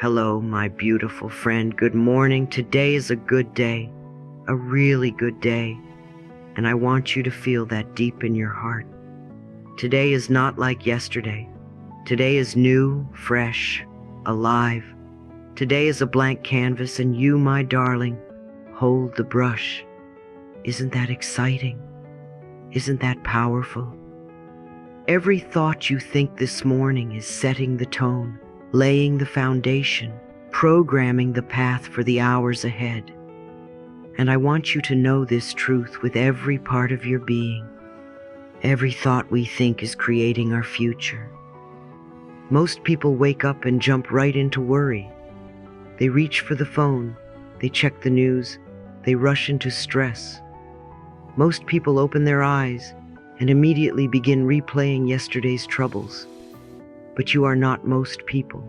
Hello, my beautiful friend. Good morning. Today is a good day, a really good day, and I want you to feel that deep in your heart. Today is not like yesterday. Today is new, fresh, alive. Today is a blank canvas, and you, my darling, hold the brush. Isn't that exciting? Isn't that powerful? Every thought you think this morning is setting the tone, laying the foundation, programming the path for the hours ahead. And I want you to know this truth with every part of your being. Every thought we think is creating our future. Most people wake up and jump right into worry. They reach for the phone, they check the news, they rush into stress. Most people open their eyes and immediately begin replaying yesterday's troubles. But you are not most people.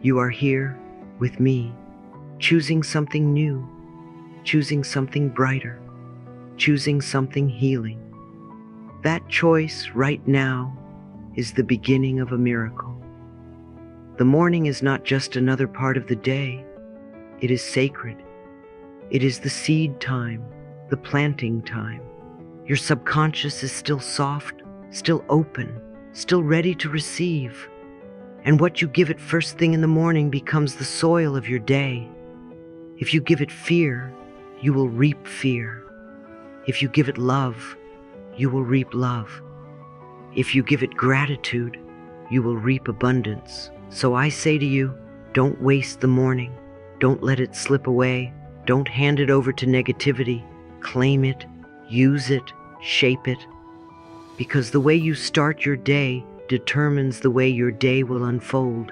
You are here with me, choosing something new, choosing something brighter, choosing something healing. That choice right now is the beginning of a miracle. The morning is not just another part of the day. It is sacred. It is the seed time, the planting time. Your subconscious is still soft, still open, still ready to receive. And what you give it first thing in the morning becomes the soil of your day. If you give it fear, you will reap fear. If you give it love, you will reap love. If you give it gratitude, you will reap abundance. So I say to you, don't waste the morning. Don't let it slip away. Don't hand it over to negativity. Claim it, use it, shape it. Because the way you start your day determines the way your day will unfold.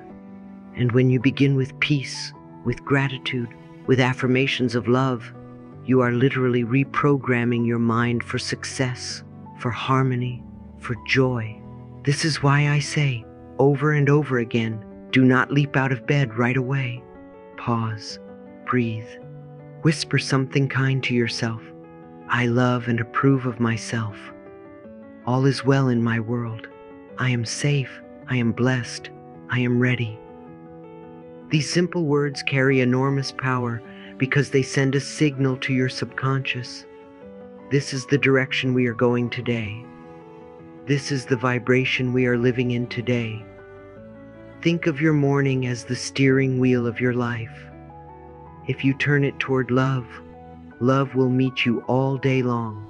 And when you begin with peace, with gratitude, with affirmations of love, you are literally reprogramming your mind for success, for harmony, for joy. This is why I say, over and over again, do not leap out of bed right away. Pause, breathe, whisper something kind to yourself. I love and approve of myself. All is well in my world. I am safe, I am blessed, I am ready. These simple words carry enormous power because they send a signal to your subconscious. This is the direction we are going today. This is the vibration we are living in today. Think of your morning as the steering wheel of your life. If you turn it toward love, love will meet you all day long.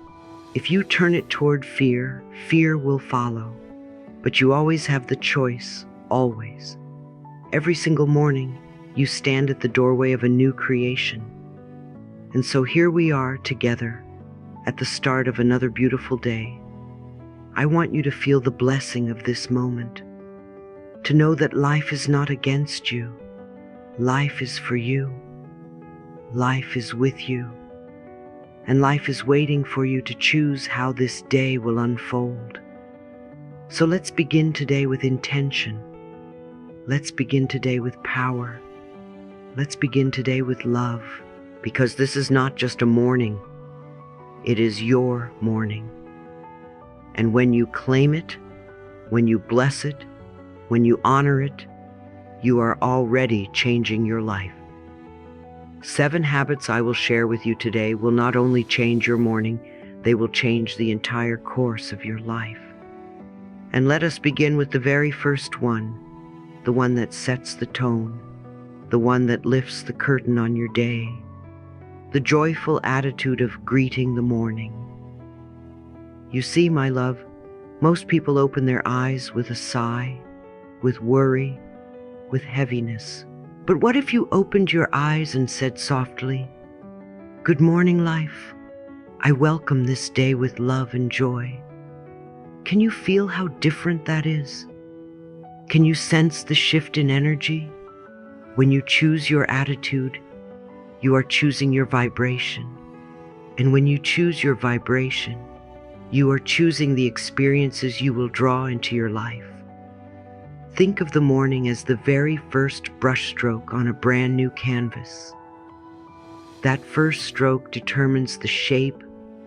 If you turn it toward fear, fear will follow. But you always have the choice, always. Every single morning, you stand at the doorway of a new creation. And so here we are together at the start of another beautiful day. I want you to feel the blessing of this moment, to know that life is not against you. Life is for you. Life is with you. And life is waiting for you to choose how this day will unfold. So let's begin today with intention. Let's begin today with power. Let's begin today with love, because this is not just a morning. It is your morning. And when you claim it, when you bless it, when you honor it, you are already changing your life. 7 habits I will share with you today will not only change your morning, they will change the entire course of your life. And let us begin with the very first one, the one that sets the tone, the one that lifts the curtain on your day, the joyful attitude of greeting the morning. You see, my love, most people open their eyes with a sigh, with worry, with heaviness. But what if you opened your eyes and said softly, "Good morning, life. I welcome this day with love and joy." Can you feel how different that is? Can you sense the shift in energy? When you choose your attitude, you are choosing your vibration. And when you choose your vibration, you are choosing the experiences you will draw into your life. Think of the morning as the very first brushstroke on a brand new canvas. That first stroke determines the shape,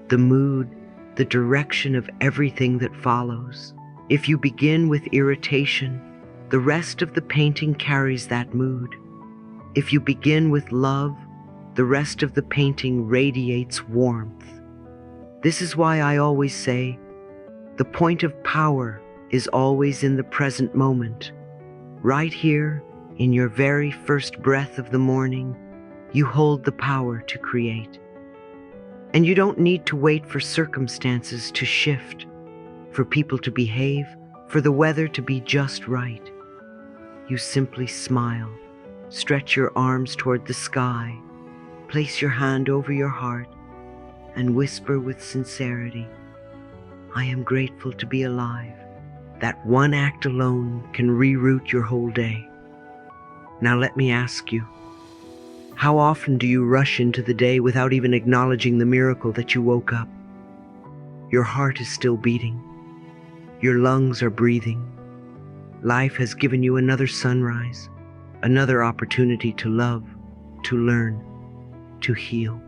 the mood, the direction of everything that follows. If you begin with irritation, the rest of the painting carries that mood. If you begin with love, the rest of the painting radiates warmth. This is why I always say, the point of power is always in the present moment. Right here, in your very first breath of the morning, you hold the power to create. And you don't need to wait for circumstances to shift, for people to behave, for the weather to be just right. You simply smile, stretch your arms toward the sky, place your hand over your heart, and whisper with sincerity, I am grateful to be alive. That one act alone can reroute your whole day. Now let me ask you, how often do you rush into the day without even acknowledging the miracle that you woke up? Your heart is still beating. Your lungs are breathing. Life has given you another sunrise, another opportunity to love, to learn, to heal.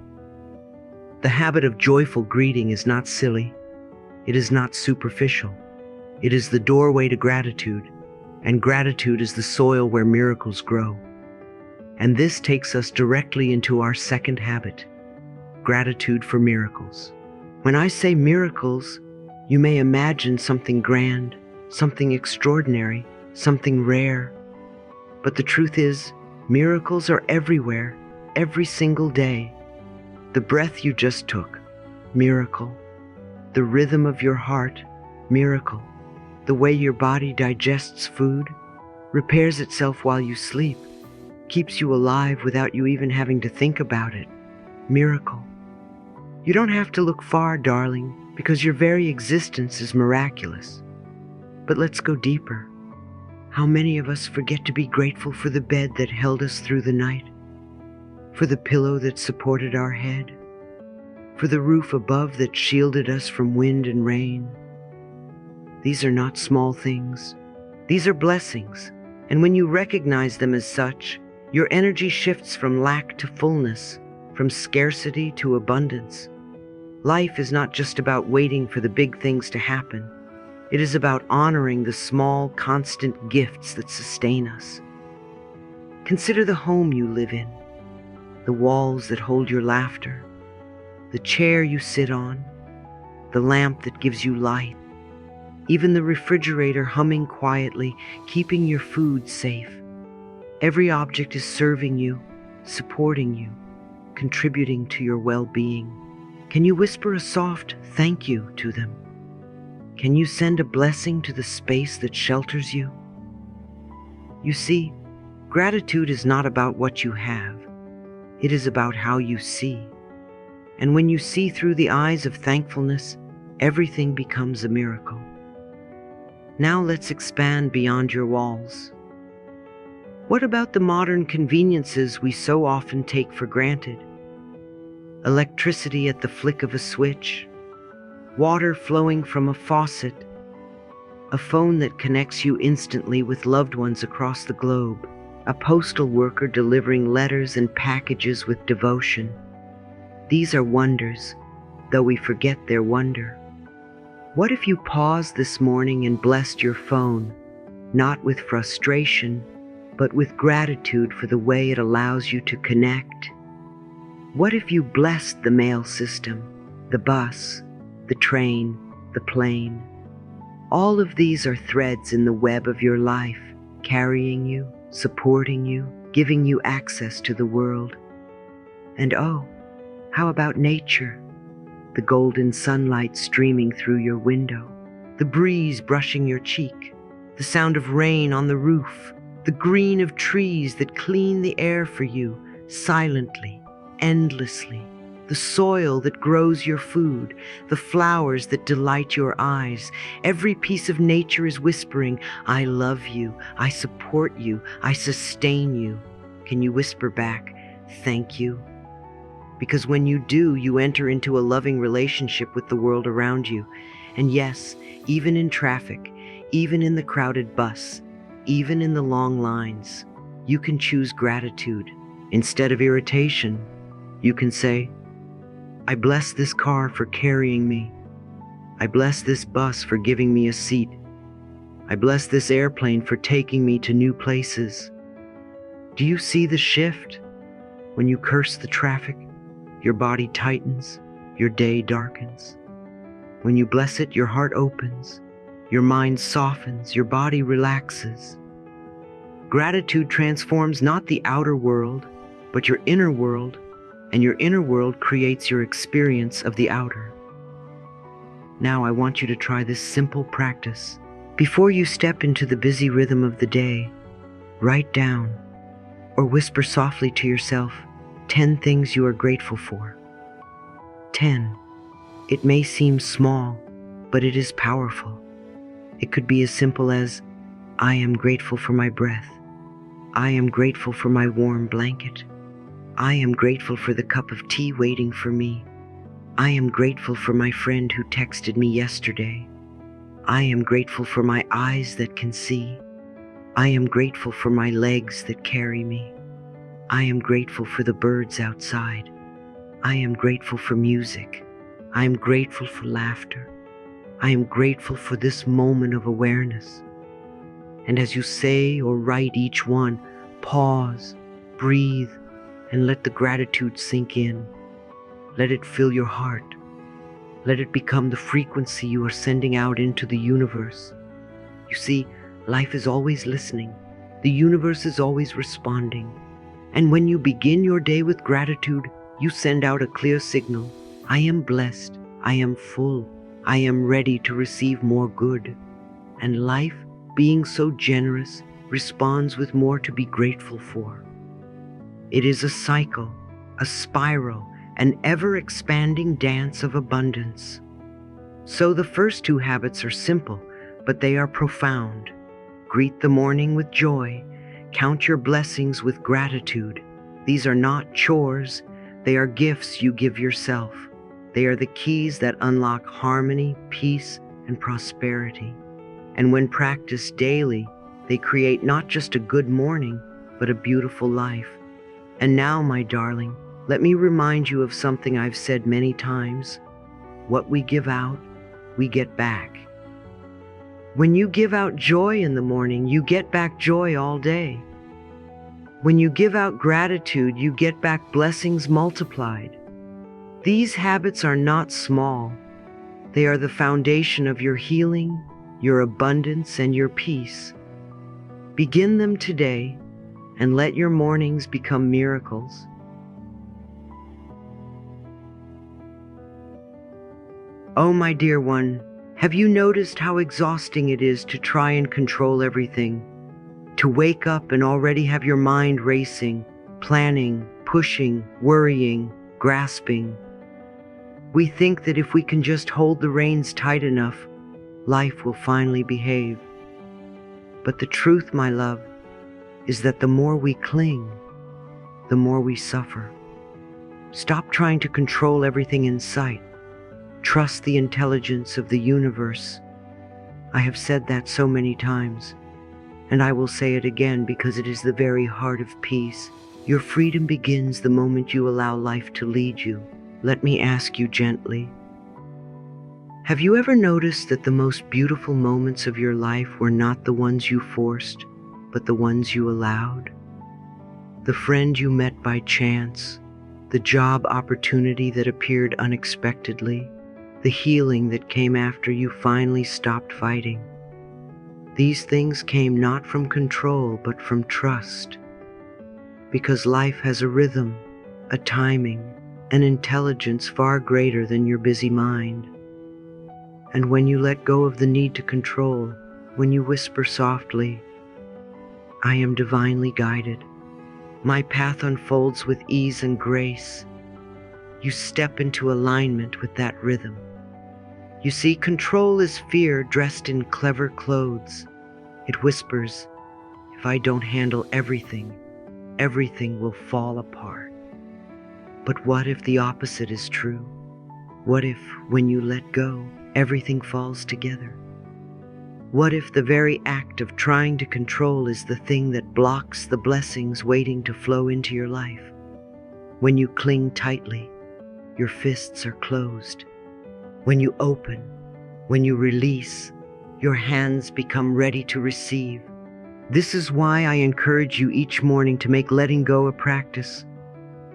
The habit of joyful greeting is not silly. It is not superficial. It is the doorway to gratitude, and gratitude is the soil where miracles grow. And this takes us directly into our second habit, gratitude for miracles. When I say miracles, you may imagine something grand, something extraordinary, something rare. But the truth is, miracles are everywhere, every single day. The breath you just took, miracle. The rhythm of your heart, miracle. The way your body digests food, repairs itself while you sleep, keeps you alive without you even having to think about it, miracle. You don't have to look far, darling, because your very existence is miraculous. But let's go deeper. How many of us forget to be grateful for the bed that held us through the night, for the pillow that supported our head, for the roof above that shielded us from wind and rain? These are not small things. These are blessings, and when you recognize them as such, your energy shifts from lack to fullness, from scarcity to abundance. Life is not just about waiting for the big things to happen. It is about honoring the small, constant gifts that sustain us. Consider the home you live in, the walls that hold your laughter, the chair you sit on, the lamp that gives you light, even the refrigerator humming quietly, keeping your food safe. Every object is serving you, supporting you, contributing to your well-being. Can you whisper a soft thank you to them? Can you send a blessing to the space that shelters you? You see, gratitude is not about what you have. It is about how you see. And when you see through the eyes of thankfulness, everything becomes a miracle. Now let's expand beyond your walls. What about the modern conveniences we so often take for granted? Electricity at the flick of a switch, water flowing from a faucet, a phone that connects you instantly with loved ones across the globe, a postal worker delivering letters and packages with devotion. These are wonders, though we forget their wonder. What if you paused this morning and blessed your phone, not with frustration, but with gratitude for the way it allows you to connect? What if you blessed the mail system, the bus, the train, the plane? All of these are threads in the web of your life, carrying you, supporting you, giving you access to the world. And oh, how about nature? The golden sunlight streaming through your window, the breeze brushing your cheek, the sound of rain on the roof, the green of trees that clean the air for you, silently, endlessly, the soil that grows your food, the flowers that delight your eyes. Every piece of nature is whispering, I love you, I support you, I sustain you. Can you whisper back, thank you? Because when you do, you enter into a loving relationship with the world around you. And yes, even in traffic, even in the crowded bus, even in the long lines, you can choose gratitude. Instead of irritation, you can say, I bless this car for carrying me. I bless this bus for giving me a seat. I bless this airplane for taking me to new places. Do you see the shift? When you curse the traffic, your body tightens, your day darkens. When you bless it, your heart opens, your mind softens, your body relaxes. Gratitude transforms not the outer world, but your inner world, and your inner world creates your experience of the outer. Now I want you to try this simple practice. Before you step into the busy rhythm of the day, write down or whisper softly to yourself 10 things you are grateful for. 10. It may seem small, but it is powerful. It could be as simple as, I am grateful for my breath. I am grateful for my warm blanket. I am grateful for the cup of tea waiting for me. I am grateful for my friend who texted me yesterday. I am grateful for my eyes that can see. I am grateful for my legs that carry me. I am grateful for the birds outside. I am grateful for music. I am grateful for laughter. I am grateful for this moment of awareness. And as you say or write each one, pause, breathe, and let the gratitude sink in. Let it fill your heart. Let it become the frequency you are sending out into the universe. You see, life is always listening. The universe is always responding. And when you begin your day with gratitude, you send out a clear signal. I am blessed. I am full. I am ready to receive more good. And life, being so generous, responds with more to be grateful for. It is a cycle, a spiral, an ever-expanding dance of abundance. So the first two habits are simple, but they are profound. Greet the morning with joy. Count your blessings with gratitude. These are not chores. They are gifts you give yourself. They are the keys that unlock harmony, peace, and prosperity. And when practiced daily, they create not just a good morning, but a beautiful life. And now, my darling, let me remind you of something I've said many times. What we give out, we get back. When you give out joy in the morning, you get back joy all day. When you give out gratitude, you get back blessings multiplied. These habits are not small. They are the foundation of your healing, your abundance, and your peace. Begin them today and let your mornings become miracles. Oh, my dear one, have you noticed how exhausting it is to try and control everything? To wake up and already have your mind racing, planning, pushing, worrying, grasping. We think that if we can just hold the reins tight enough, life will finally behave. But the truth, my love, is that the more we cling, the more we suffer. Stop trying to control everything in sight. Trust the intelligence of the universe. I have said that so many times, and I will say it again because it is the very heart of peace. Your freedom begins the moment you allow life to lead you. Let me ask you gently, have you ever noticed that the most beautiful moments of your life were not the ones you forced, but the ones you allowed? The friend you met by chance, the job opportunity that appeared unexpectedly, the healing that came after you finally stopped fighting. These things came not from control, but from trust. Because life has a rhythm, a timing, an intelligence far greater than your busy mind. And when you let go of the need to control, when you whisper softly, I am divinely guided, my path unfolds with ease and grace, you step into alignment with that rhythm. You see, control is fear dressed in clever clothes. It whispers, if I don't handle everything, everything will fall apart. But what if the opposite is true? What if, when you let go, everything falls together? What if the very act of trying to control is the thing that blocks the blessings waiting to flow into your life? When you cling tightly, your fists are closed. When you open, when you release, your hands become ready to receive. This is why I encourage you each morning to make letting go a practice.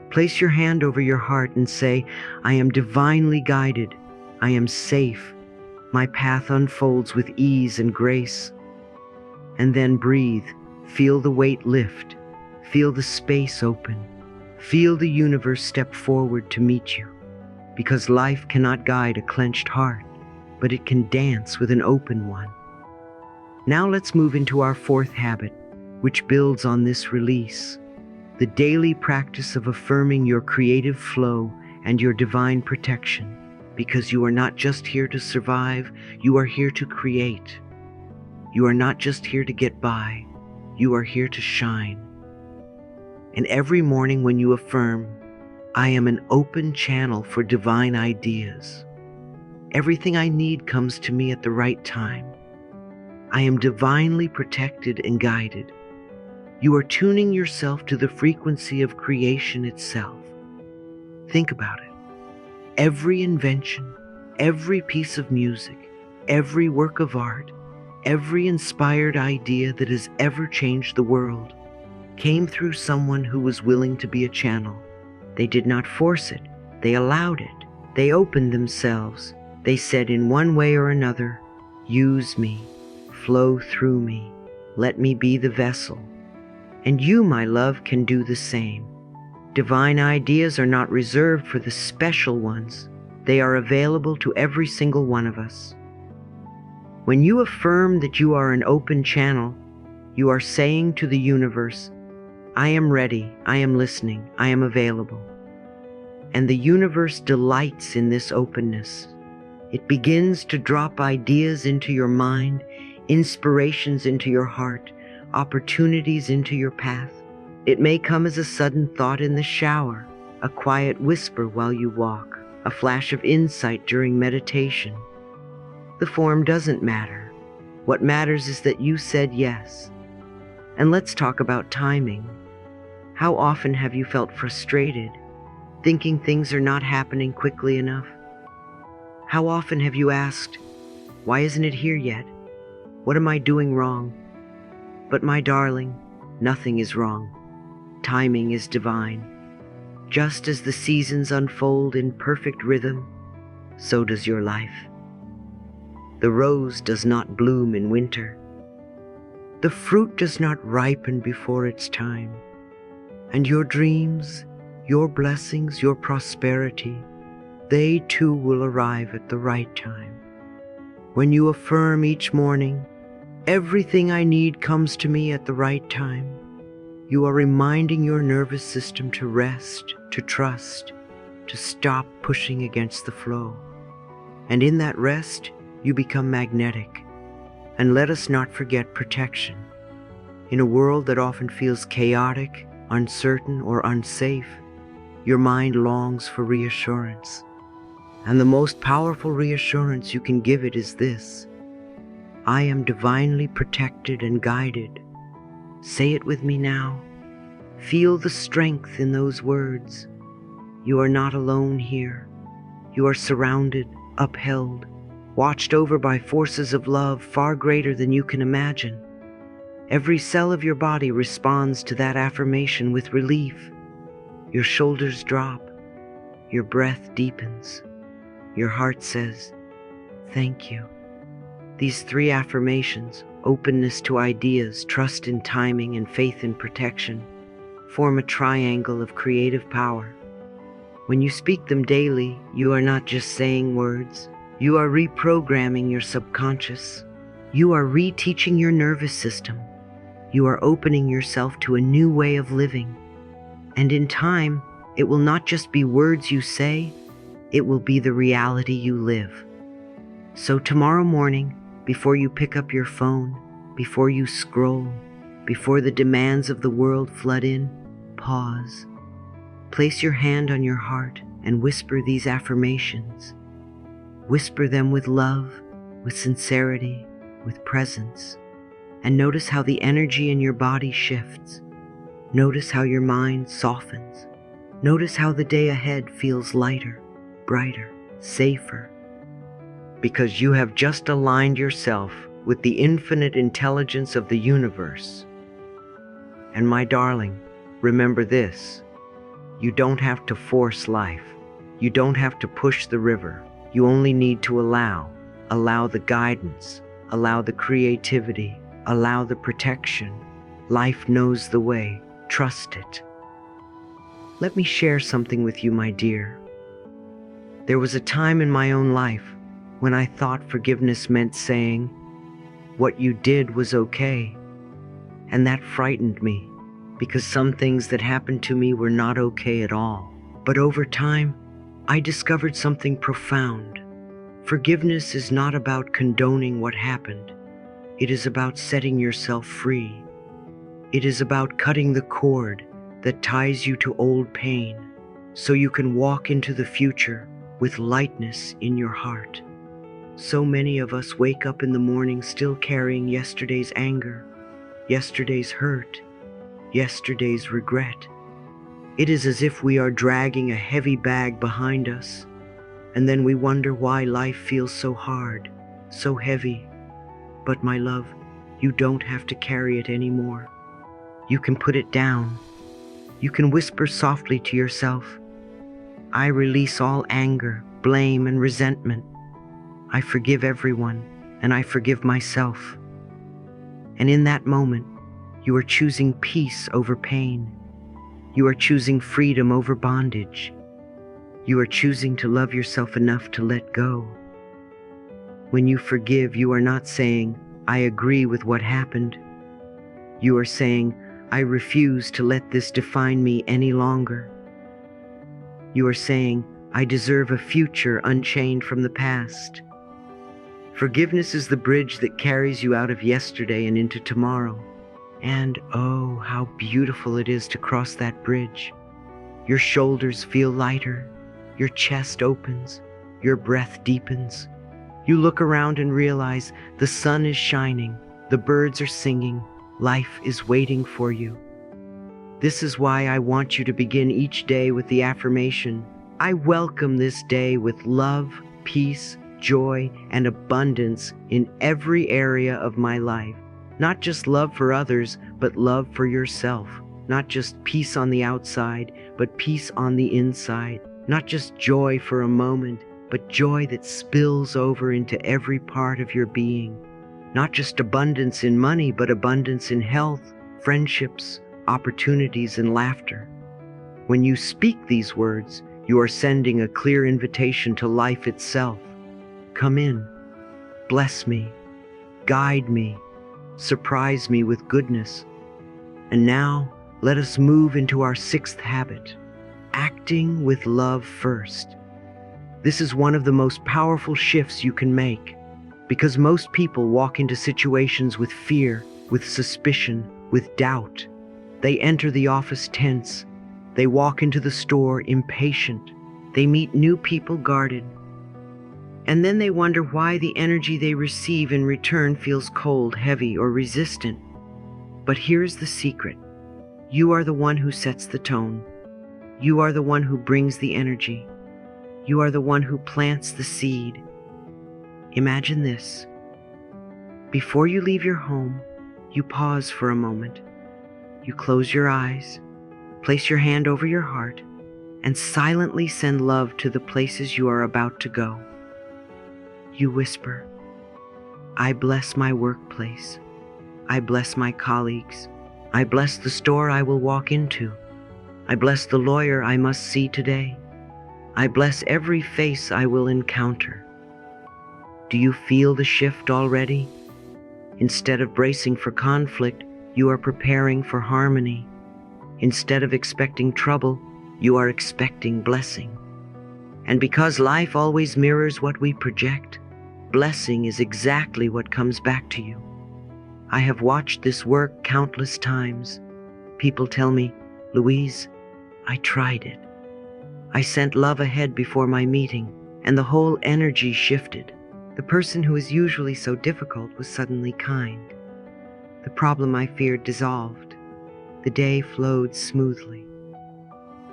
Place your hand over your heart and say, I am divinely guided. I am safe. My path unfolds with ease and grace. And then breathe. Feel the weight lift. Feel the space open. Feel the universe step forward to meet you. Because life cannot guide a clenched heart, but it can dance with an open one. Now let's move into our fourth habit, which builds on this release. The daily practice of affirming your creative flow and your divine protection. Because you are not just here to survive, you are here to create. You are not just here to get by, you are here to shine. And every morning when you affirm, I am an open channel for divine ideas. Everything I need comes to me at the right time. I am divinely protected and guided. You are tuning yourself to the frequency of creation itself. Think about it. Every invention, every piece of music, every work of art, every inspired idea that has ever changed the world came through someone who was willing to be a channel. They did not force it. They allowed it. They opened themselves. They said in one way or another, use me, flow through me, let me be the vessel. And you, my love, can do the same. Divine ideas are not reserved for the special ones. They are available to every single one of us. When you affirm that you are an open channel, you are saying to the universe, I am ready, I am listening, I am available. And the universe delights in this openness. It begins to drop ideas into your mind, inspirations into your heart, opportunities into your path. It may come as a sudden thought in the shower, a quiet whisper while you walk, a flash of insight during meditation. The form doesn't matter. What matters is that you said yes. And let's talk about timing. How often have you felt frustrated, thinking things are not happening quickly enough? How often have you asked, why isn't it here yet? What am I doing wrong? But my darling, nothing is wrong. Timing is divine. Just as the seasons unfold in perfect rhythm, so does your life. The rose does not bloom in winter. The fruit does not ripen before its time. And your dreams, your blessings, your prosperity, they too will arrive at the right time. When you affirm each morning, everything I need comes to me at the right time, you are reminding your nervous system to rest, to trust, to stop pushing against the flow. And in that rest, you become magnetic. And let us not forget protection. In a world that often feels chaotic, uncertain, or unsafe, your mind longs for reassurance. And the most powerful reassurance you can give it is this: I am divinely protected and guided. Say it with me now. Feel the strength in those words. You are not alone here. You are surrounded, upheld, watched over by forces of love far greater than you can imagine. Every cell of your body responds to that affirmation with relief. Your shoulders drop. Your breath deepens. Your heart says, thank you. These three affirmations, openness to ideas, trust in timing, and faith in protection, form a triangle of creative power. When you speak them daily, you are not just saying words. You are reprogramming your subconscious. You are reteaching your nervous system. You are opening yourself to a new way of living. And in time, it will not just be words you say, it will be the reality you live. So tomorrow morning, before you pick up your phone, before you scroll, before the demands of the world flood in, pause. Place your hand on your heart and whisper these affirmations. Whisper them with love, with sincerity, with presence. And notice how the energy in your body shifts. Notice how your mind softens. Notice how the day ahead feels lighter, brighter, safer. Because you have just aligned yourself with the infinite intelligence of the universe. And my darling, remember this: you don't have to force life. You don't have to push the river. You only need to allow the guidance, allow the creativity, allow the protection. Life knows the way. Trust it. Let me share something with you, my dear. There was a time in my own life when I thought forgiveness meant saying, "What you did was okay." And that frightened me, because some things that happened to me were not okay at all. But over time, I discovered something profound. Forgiveness is not about condoning what happened. It is about setting yourself free. It is about cutting the cord that ties you to old pain, so you can walk into the future with lightness in your heart. So many of us wake up in the morning still carrying yesterday's anger, yesterday's hurt, yesterday's regret. It is as if we are dragging a heavy bag behind us, and then we wonder why life feels so hard, so heavy. But my love, you don't have to carry it anymore. You can put it down. You can whisper softly to yourself, "I release all anger, blame, and resentment. I forgive everyone, and I forgive myself." And in that moment, you are choosing peace over pain. You are choosing freedom over bondage. You are choosing to love yourself enough to let go. When you forgive, you are not saying, "I agree with what happened." You are saying, "I refuse to let this define me any longer." You are saying, "I deserve a future unchained from the past." Forgiveness is the bridge that carries you out of yesterday and into tomorrow. And oh, how beautiful it is to cross that bridge. Your shoulders feel lighter, your chest opens, your breath deepens. You look around and realize the sun is shining, the birds are singing, life is waiting for you. This is why I want you to begin each day with the affirmation, "I welcome this day with love, peace, joy, and abundance in every area of my life." Not just love for others, but love for yourself. Not just peace on the outside, but peace on the inside. Not just joy for a moment, but joy that spills over into every part of your being. Not just abundance in money, but abundance in health, friendships, opportunities, and laughter. When you speak these words, you are sending a clear invitation to life itself. Come in, bless me, guide me, surprise me with goodness. And now, let us move into our sixth habit, acting with love first. This is one of the most powerful shifts you can make, because most people walk into situations with fear, with suspicion, with doubt. They enter the office tense. They walk into the store impatient. They meet new people guarded. And then they wonder why the energy they receive in return feels cold, heavy, or resistant. But here's the secret. You are the one who sets the tone. You are the one who brings the energy. You are the one who plants the seed. Imagine this. Before you leave your home, you pause for a moment. You close your eyes, place your hand over your heart, and silently send love to the places you are about to go. You whisper, "I bless my workplace. I bless my colleagues. I bless the store I will walk into. I bless the lawyer I must see today. I bless every face I will encounter." Do you feel the shift already? Instead of bracing for conflict, you are preparing for harmony. Instead of expecting trouble, you are expecting blessing. And because life always mirrors what we project, blessing is exactly what comes back to you. I have watched this work countless times. People tell me, "Louise, I tried it. I sent love ahead before my meeting, and the whole energy shifted. The person who is usually so difficult was suddenly kind. The problem I feared dissolved. The day flowed smoothly."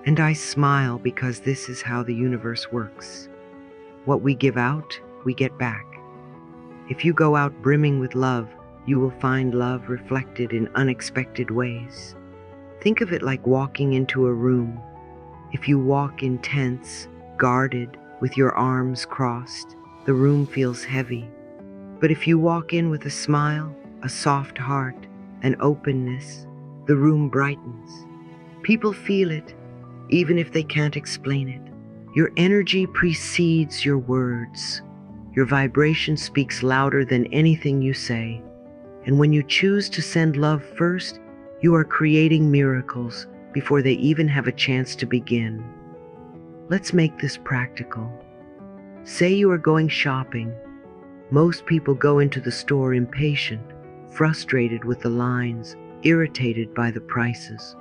And I smile because this is how the universe works. What we give out, we get back. If you go out brimming with love, you will find love reflected in unexpected ways. Think of it like walking into a room. If you walk intense, guarded, with your arms crossed, the room feels heavy. But if you walk in with a smile, a soft heart, an openness, the room brightens. People feel it, even if they can't explain it. Your energy precedes your words. Your vibration speaks louder than anything you say. And when you choose to send love first, you are creating miracles before they even have a chance to begin. Let's make this practical. Say you are going shopping. Most people go into the store impatient, frustrated with the lines, irritated by the prices.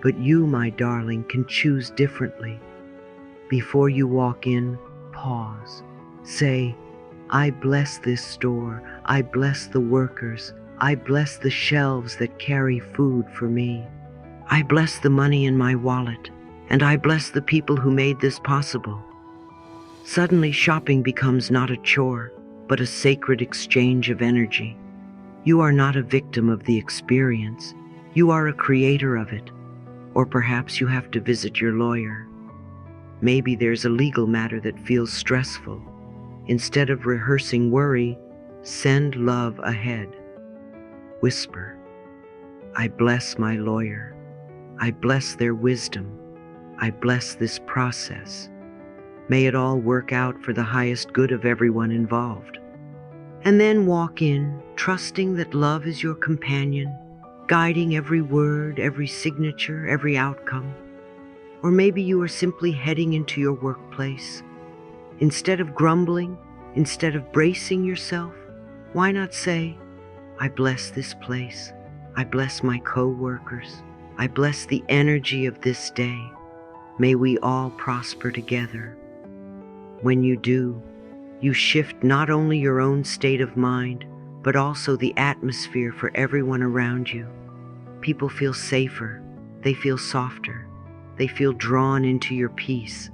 But you, my darling, can choose differently. Before you walk in, pause. Say, I bless this store. I bless the workers. I bless the shelves that carry food for me. I bless the money in my wallet, and I bless the people who made this possible. Suddenly, shopping becomes not a chore, but a sacred exchange of energy. You are not a victim of the experience. You are a creator of it. Or perhaps you have to visit your lawyer. Maybe there's a legal matter that feels stressful. Instead of rehearsing worry, send love ahead. Whisper, I bless my lawyer. I bless their wisdom. I bless this process. May it all work out for the highest good of everyone involved. And then walk in, trusting that love is your companion, guiding every word, every signature, every outcome. Or maybe you are simply heading into your workplace. Instead of grumbling, instead of bracing yourself, why not say, I bless this place. I bless my co-workers. I bless the energy of this day. May we all prosper together. When you do, you shift not only your own state of mind, but also the atmosphere for everyone around you. People feel safer. They feel softer. They feel drawn into your peace.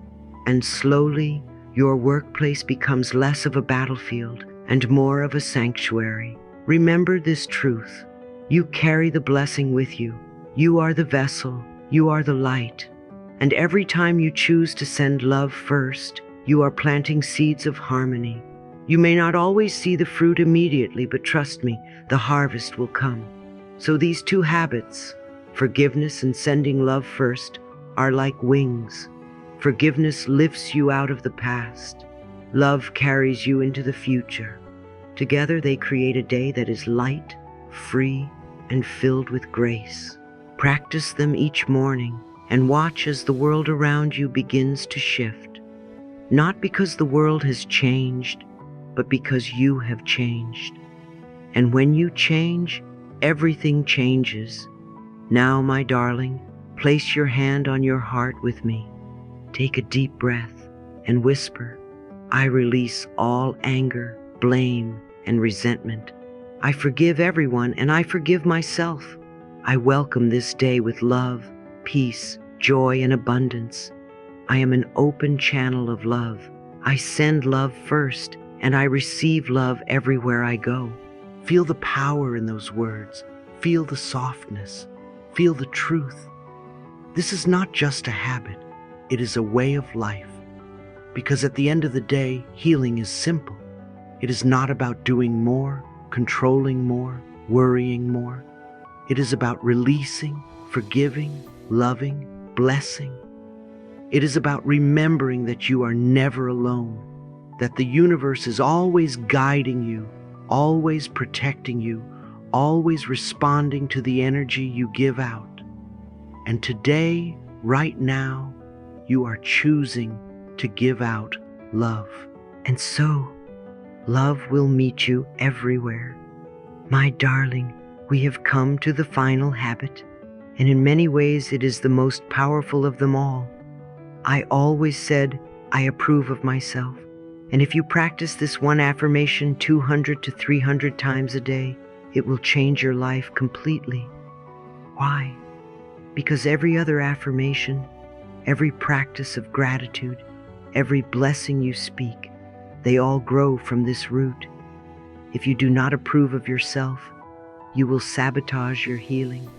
And slowly, your workplace becomes less of a battlefield and more of a sanctuary. Remember this truth. You carry the blessing with you. You are the vessel. You are the light. And every time you choose to send love first, you are planting seeds of harmony. You may not always see the fruit immediately, but trust me, the harvest will come. So these two habits, forgiveness and sending love first, are like wings. Forgiveness lifts you out of the past. Love carries you into the future. Together they create a day that is light, free, and filled with grace. Practice them each morning and watch as the world around you begins to shift. Not because the world has changed, but because you have changed. And when you change, everything changes. Now, my darling, place your hand on your heart with me. Take a deep breath and whisper, I release all anger, blame, and resentment. I forgive everyone and I forgive myself. I welcome this day with love, peace, joy, and abundance. I am an open channel of love. I send love first, and I receive love everywhere I go. Feel the power in those words. Feel the softness. Feel the truth. This is not just a habit. It is a way of life. Because at the end of the day, healing is simple. It is not about doing more, controlling more, worrying more. It is about releasing, forgiving, loving, blessing. It is about remembering that you are never alone, that the universe is always guiding you, always protecting you, always responding to the energy you give out. And today, right now, you are choosing to give out love. And so, love will meet you everywhere. My darling, we have come to the final habit, and in many ways it is the most powerful of them all. I always said, I approve of myself. And if you practice this one affirmation 200 to 300 times a day, it will change your life completely. Why? Because every other affirmation, every practice of gratitude, every blessing you speak, they all grow from this root. If you do not approve of yourself, you will sabotage your healing.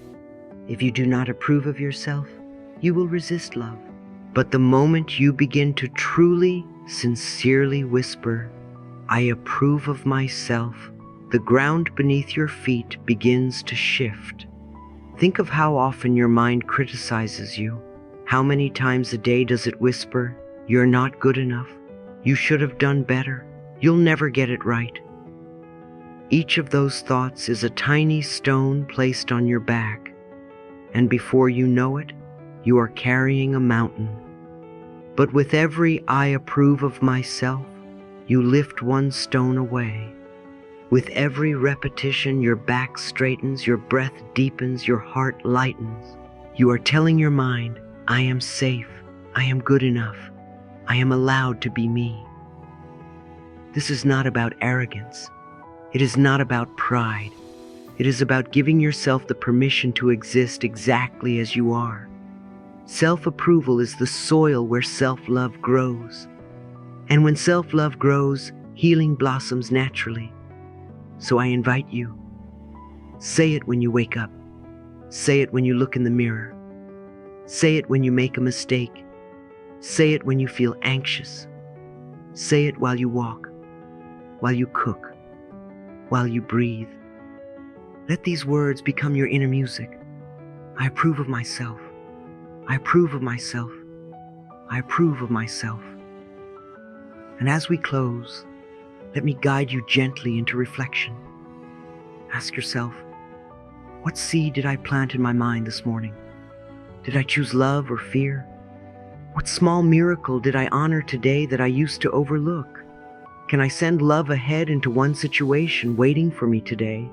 If you do not approve of yourself, you will resist love. But the moment you begin to truly, sincerely whisper, "I approve of myself," the ground beneath your feet begins to shift. Think of how often your mind criticizes you. How many times a day does it whisper, "You're not good enough. You should have done better. You'll never get it right." Each of those thoughts is a tiny stone placed on your back, and before you know it, you are carrying a mountain. But with every "I approve of myself," you lift one stone away. With every repetition, your back straightens, your breath deepens, your heart lightens. You are telling your mind, "I am safe, I am good enough, I am allowed to be me." This is not about arrogance. It is not about pride. It is about giving yourself the permission to exist exactly as you are. Self-approval is the soil where self-love grows. And when self-love grows, healing blossoms naturally. So I invite you, say it when you wake up. Say it when you look in the mirror. Say it when you make a mistake. Say it when you feel anxious. Say it while you walk, while you cook, while you breathe. Let these words become your inner music. I approve of myself. I approve of myself. I approve of myself. And as we close, let me guide you gently into reflection. Ask yourself, what seed did I plant in my mind this morning? Did I choose love or fear? What small miracle did I honor today that I used to overlook? Can I send love ahead into one situation waiting for me today?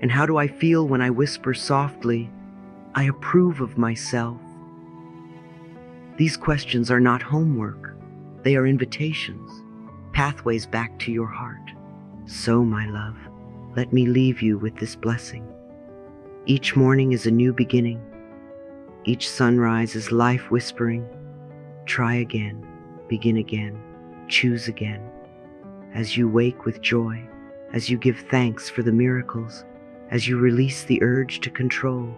And how do I feel when I whisper softly, "I approve of myself"? These questions are not homework. They are invitations, pathways back to your heart. So, my love, let me leave you with this blessing. Each morning is a new beginning. Each sunrise is life whispering, "Try again, begin again, choose again." As you wake with joy, as you give thanks for the miracles, as you release the urge to control,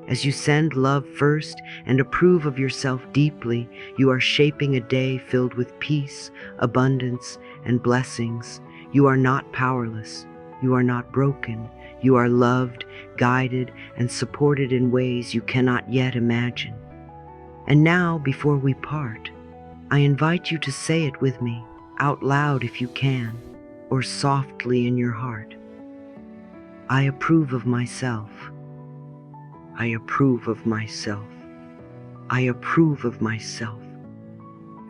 as you send love first and approve of yourself deeply, you are shaping a day filled with peace, abundance, and blessings. You are not powerless. You are not broken. You are loved, guided, and supported in ways you cannot yet imagine. And now, before we part, I invite you to say it with me, out loud if you can, or softly in your heart. I approve of myself. I approve of myself. I approve of myself.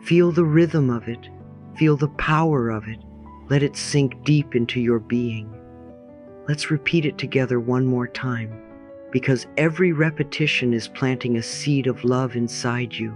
Feel the rhythm of it. Feel the power of it. Let it sink deep into your being. Let's repeat it together one more time, because every repetition is planting a seed of love inside you.